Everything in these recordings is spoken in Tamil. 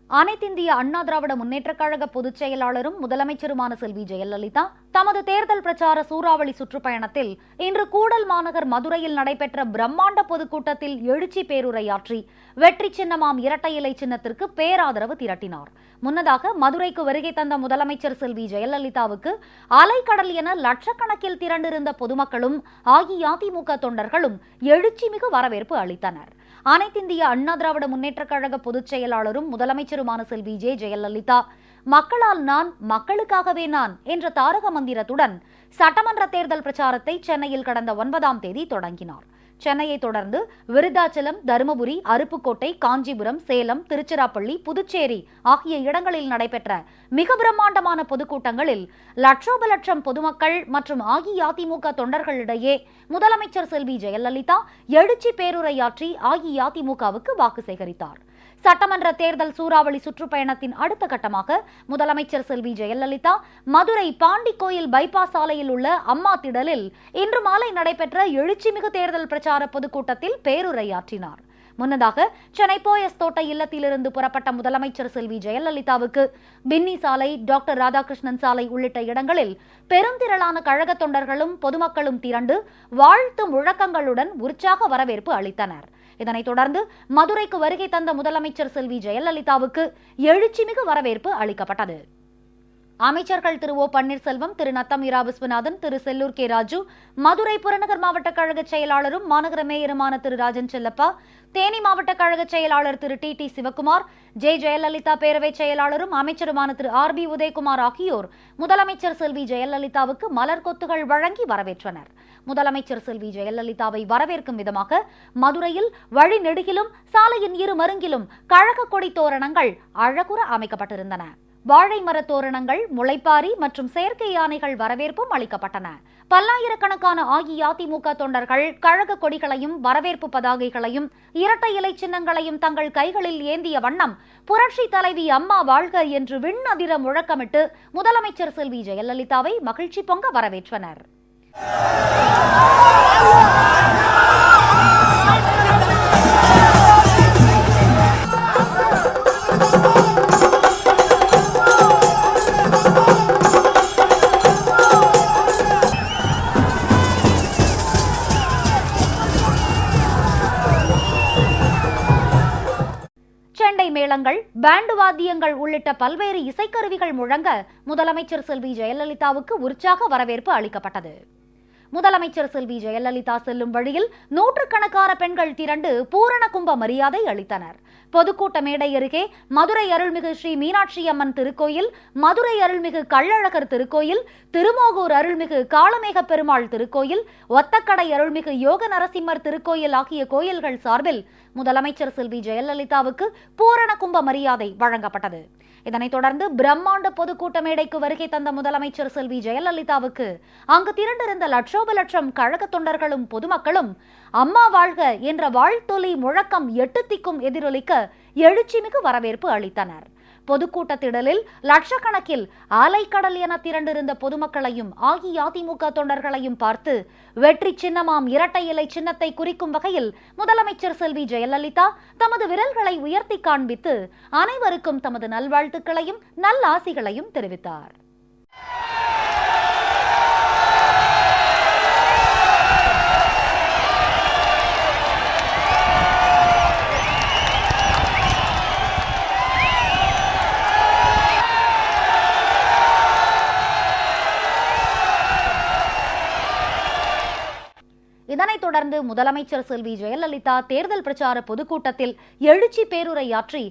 அனைத்திந்திய அண்ணா திராவிட முன்னேற்றக் கழக பொதுச் செயலாளரும் முதலமைச்சருமான செல்வி ஜெயலலிதா தமது தேர்தல் பிரச்சார சூறாவளி சுற்றுப்பயணத்தில் இன்று கூடல் மாநகர் மதுரையில் நடைபெற்ற பிரம்மாண்ட பொதுக்கூட்டத்தில் எழுச்சி பேருரையாற்றி வெற்றி சின்னமாம் இரட்டை இலை சின்னத்திற்கு பேராதரவு திரட்டினார். முன்னதாக மதுரைக்கு வருகை தந்த முதலமைச்சர் செல்வி ஜெயலலிதாவுக்கு அலைக்கடல் என லட்சக்கணக்கில் திரண்டிருந்த பொதுமக்களும் அஇஅதிமுக தொண்டர்களும் எழுச்சிமிகு வரவேற்பு அளித்தனர். அனைத்திந்திய அண்ணா திராவிட முன்னேற்றக் கழக பொதுச் செயலாளரும் முதலமைச்சருமான செல்வி ஜெயலலிதா மக்களால் நான், மக்களுக்காகவே நான் என்ற தாரக மந்திரத்துடன் சட்டமன்ற தேர்தல் பிரச்சாரத்தை சென்னையில் கடந்த 9ஆம் தேதி தொடங்கினார். சென்னையை தொடர்ந்து விருதாச்சலம், தருமபுரி, அருப்புக்கோட்டை, காஞ்சிபுரம், சேலம், திருச்சிராப்பள்ளி, புதுச்சேரி ஆகிய இடங்களில் நடைபெற்ற மிக பிரம்மாண்டமான பொதுக்கூட்டங்களில் லட்சோப லட்சம் பொதுமக்கள் மற்றும் அஇஅதிமுக தொண்டர்களிடையே முதலமைச்சர் செல்வி ஜெயலலிதா எழுச்சி பேருரையாற்றி அஇஅதிமுகவுக்கு வாக்கு சேகரித்தார். சட்டமன்ற தேர்தல் சூறாவளி சுற்றுப்பயணத்தின் அடுத்த கட்டமாக முதலமைச்சர் செல்வி ஜெயலலிதா மதுரை பாண்டிக்கோயில் பைபாஸ் சாலையில் உள்ள அம்மா திடலில் இன்று மாலை நடைபெற்ற எழுச்சிமிகு தேர்தல் பிரச்சார பொதுக்கூட்டத்தில் பேருரையாற்றினார். முன்னதாக சென்னை போயஸ் தோட்ட இல்லத்திலிருந்து புறப்பட்ட முதலமைச்சர் செல்வி ஜெயலலிதாவுக்கு பின்னி சாலை, டாக்டர் ராதாகிருஷ்ணன் சாலை உள்ளிட்ட இடங்களில் பெருந்திரளான கழக தொண்டர்களும் பொதுமக்களும் திரண்டு வாழ்த்து முழக்கங்களுடன் உற்சாக வரவேற்பு அளித்தனர். இதனைத் தொடர்ந்து மதுரைக்கு வருகை தந்த முதலமைச்சர் செல்வி ஜெயலலிதாவுக்கு எழுச்சிமிகு வரவேற்பு அளிக்கப்பட்டது. அமைச்சர்கள் திரு ஓ பன்னீர்செல்வம், திரு நத்தம் இரா விஸ்வநாதன், திரு செல்லூர் கே ராஜு, மதுரை புறநகர் மாவட்ட கழக செயலாளரும் மாநகர மேயருமான திரு ராஜன் செல்லப்பா, தேனி மாவட்ட கழக செயலாளர் திரு டி சிவக்குமார், ஜெயலலிதா பேரவை செயலாளரும் அமைச்சருமான திரு RB உதயகுமார் ஆகியோர் முதலமைச்சர் செல்வி ஜெயலலிதாவுக்கு மலர் கொத்துகள் வழங்கி வரவேற்றனர். முதலமைச்சர் செல்வி ஜெயலலிதாவை வரவேற்கும் விதமாக மதுரையில் வழி நெடுகிலும் சாலையின் இரு மருங்கிலும் கழக கொடி தோரணங்கள் அழகுற அமைக்கப்பட்டிருந்தன. வாழை மர தோரணங்கள், முளைப்பாரி மற்றும் செயற்கை யானைகள் வரவேற்பும் அளிக்கப்பட்டன. பல்லாயிரக்கணக்கான அஇஅதிமுக தொண்டர்கள் கழக கொடிகளையும் வரவேற்பு பதாகைகளையும் இரட்டை இலை சின்னங்களையும் தங்கள் கைகளில் ஏந்திய வண்ணம் புரட்சி தலைவி அம்மா வாழ்க என்று விண்ணதிர முழக்கமிட்டு முதலமைச்சர் செல்வி ஜெயலலிதாவை மகிழ்ச்சி பொங்க வரவேற்றனர். செண்டை மேளங்கள், பேண்டு வாத்தியங்கள் உள்ளிட்ட பல்வேறு இசைக்கருவிகள் முழங்க முதலமைச்சர் செல்வி ஜெயலலிதாவுக்கு உற்சாக வரவேற்பு அளிக்கப்பட்டது. முதலமைச்சர் செல்வி ஜெயலலிதா செல்லும் வழியில் நூற்றுக்கணக்கான பெண்கள் திரண்டு பூரண கும்ப மரியாதை அளித்தனர். பொதுக்கூட்ட மேடை அருகே மதுரை அருள்மிகு ஸ்ரீ மீனாட்சி அம்மன் திருக்கோயில், மதுரை அருள்மிகு கள்ளழகர் திருக்கோயில், திருமோகூர் அருள்மிகு காளமேக பெருமாள் திருக்கோயில், ஒத்தக்கடை அருள்மிகு யோக நரசிம்மர் திருக்கோயில் ஆகிய கோயில்கள் சார்பில் முதலமைச்சர் செல்வி ஜெயலலிதாவுக்கு பூரண கும்ப மரியாதை வழங்கப்பட்டது. இதனைத் தொடர்ந்து பிரம்மாண்ட பொதுக்கூட்ட மேடைக்கு வருகை தந்த முதலமைச்சர் செல்வி ஜெயலலிதாவுக்கு அங்கு திரண்டிருந்த லட்சோப லட்சம் கழக தொண்டர்களும் பொதுமக்களும் அம்மா வாழ்க என்ற வாழ்த்தொலி முழக்கம் எட்டு திக்கும் எதிரொலிக்க எழுச்சிமிகு வரவேற்பு அளித்தனர். பொதுக்கூட்ட திடலில் லட்சக்கணக்கில் அலைக்கடல் என திரண்டிருந்த பொதுமக்களையும் அஇஅதிமுக தொண்டர்களையும் பார்த்து வெற்றி சின்னமாம் இரட்டை இலை சின்னத்தை குறிக்கும் வகையில் முதலமைச்சர் செல்வி ஜெயலலிதா தமது விரல்களை உயர்த்தி காண்பித்து அனைவருக்கும் தமது நல்வாழ்த்துக்களையும் நல்லாசிகளையும் தெரிவித்தார். இதனைத் தொடர்ந்து முதலமைச்சர் செல்வி ஜெயலலிதா தேர்தல் பிரச்சார பொதுக்கூட்டத்தில் எழுச்சி பேருரையாற்றி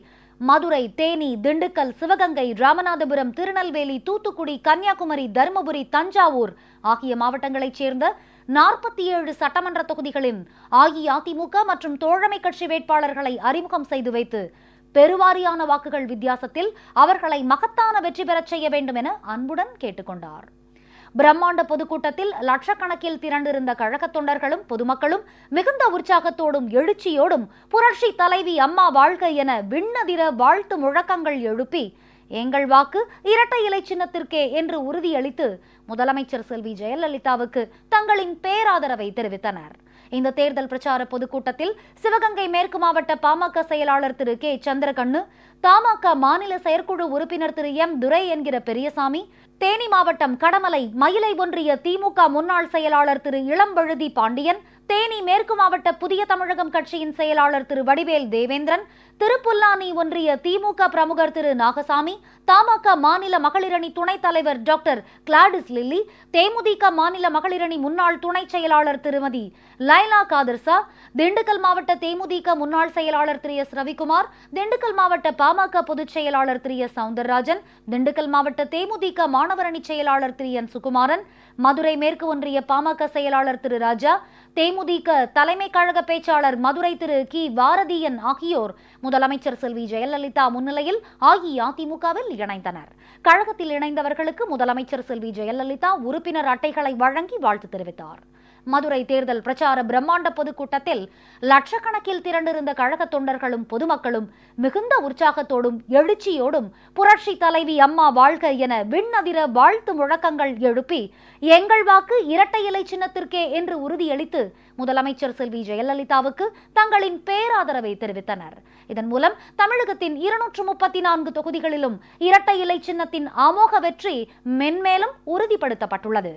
மதுரை, தேனி, திண்டுக்கல், சிவகங்கை, ராமநாதபுரம், திருநெல்வேலி, தூத்துக்குடி, கன்னியாகுமரி, தருமபுரி, தஞ்சாவூர் ஆகிய மாவட்டங்களைச் சேர்ந்த 47 சட்டமன்ற தொகுதிகளின் அஇஅதிமுக மற்றும் தோழமை கட்சி வேட்பாளர்களை அறிமுகம் செய்து வைத்து பெருவாரியான வாக்குகள் வித்தியாசத்தில் அவர்களை மகத்தான வெற்றி பெறச் செய்ய வேண்டும் என அன்புடன் கேட்டுக்கொண்டார். பிரம்மாண்ட பொதுக்கூட்டத்தில் லட்சக்கணக்கில் திரண்டிருந்த கழக தொண்டர்களும் பொதுமக்களும் மிகுந்த உற்சாகத்தோடும் எழுச்சியோடும் புரட்சி தலைவி அம்மா வாழ்க என விண்ணதிர வாழ்த்து முழக்கங்கள் எழுப்பி எங்கள் வாக்கு இரட்டை இலை சின்னத்திற்கே என்று உறுதியளித்து முதலமைச்சர் செல்வி ஜெயலலிதாவுக்கு தங்களின் பேராதரவை தெரிவித்தனர். இந்த தேர்தல் பிரச்சார பொதுக்கூட்டத்தில் சிவகங்கை மேற்கு மாவட்ட பாமக செயலாளர் திரு கே சந்திரகண்ணு, தமாக மாநில செயற்குழு உறுப்பினர் திரு எம் துரை என்கிற பெரியசாமி, தேனி மாவட்டம் கடமலை மயிலை ஒன்றிய திமுக முன்னாள் செயலாளர் திரு இளம்பழுதி பாண்டியன், தேனி மேற்கு மாவட்ட புதிய தமிழகம் கட்சியின் செயலாளர் திரு வடிவேல் தேவேந்திரன், திருப்புல்லானி ஒன்றிய திமுக பிரமுகர் திரு நாகசாமி, தமாக மாநில மகளிரணி துணைத் தலைவர் டாக்டர் கிளாடிஸ் லில்லி, தேமுதிக மாநில மகளிரணி முன்னாள் துணை செயலாளர் திருமதி லைலா காதர்சா, திண்டுக்கல் மாவட்ட தேமுதிக முன்னாள் செயலாளர் திரு எஸ் ரவிக்குமார், திண்டுக்கல் மாவட்ட பாமக பொதுச் செயலாளர் திரு எஸ் சவுந்தரராஜன், திண்டுக்கல் மாவட்ட தேமுதிக மாணவரணி செயலாளர் திரு என் சுகுமாரன், மதுரை மேற்கு ஒன்றிய பாமக செயலாளர் திரு ராஜா, தேமுதிக தலைமை கழக பேச்சாளர் மதுரை திரு கி பாரதியன் ஆகியோர் முதலமைச்சர் செல்வி ஜெயலலிதா முன்னிலையில் அஇஅதிமுகவில் இணைந்தனர். கழகத்தில் இணைந்தவர்களுக்கு முதலமைச்சர் செல்வி ஜெயலலிதா உறுப்பினர் அட்டைகளை வழங்கி வாழ்த்து தெரிவித்தார். மதுரை தேர்தல் பிரச்சார பிரம்மாண்ட பொதுக்கூட்டத்தில் லட்சக்கணக்கில் திரண்டிருந்த கழக தொண்டர்களும் பொதுமக்களும் மிகுந்த உற்சாகத்தோடும் எழுச்சியோடும் புரட்சி தலைவி அம்மா வாழ்க என விண்ணதிர வாழ்த்து முழக்கங்கள் எழுப்பி எங்கள் வாக்கு இரட்டை இலை சின்னத்திற்கே என்று உறுதியளித்து முதலமைச்சர் செல்வி ஜெயலலிதாவுக்கு தங்களின் பேராதரவை தெரிவித்தனர். இதன் மூலம் தமிழகத்தின் 234 தொகுதிகளிலும் இரட்டை இலை சின்னத்தின் அமோக வெற்றி மென்மேலும் உறுதிப்படுத்தப்பட்டுள்ளது.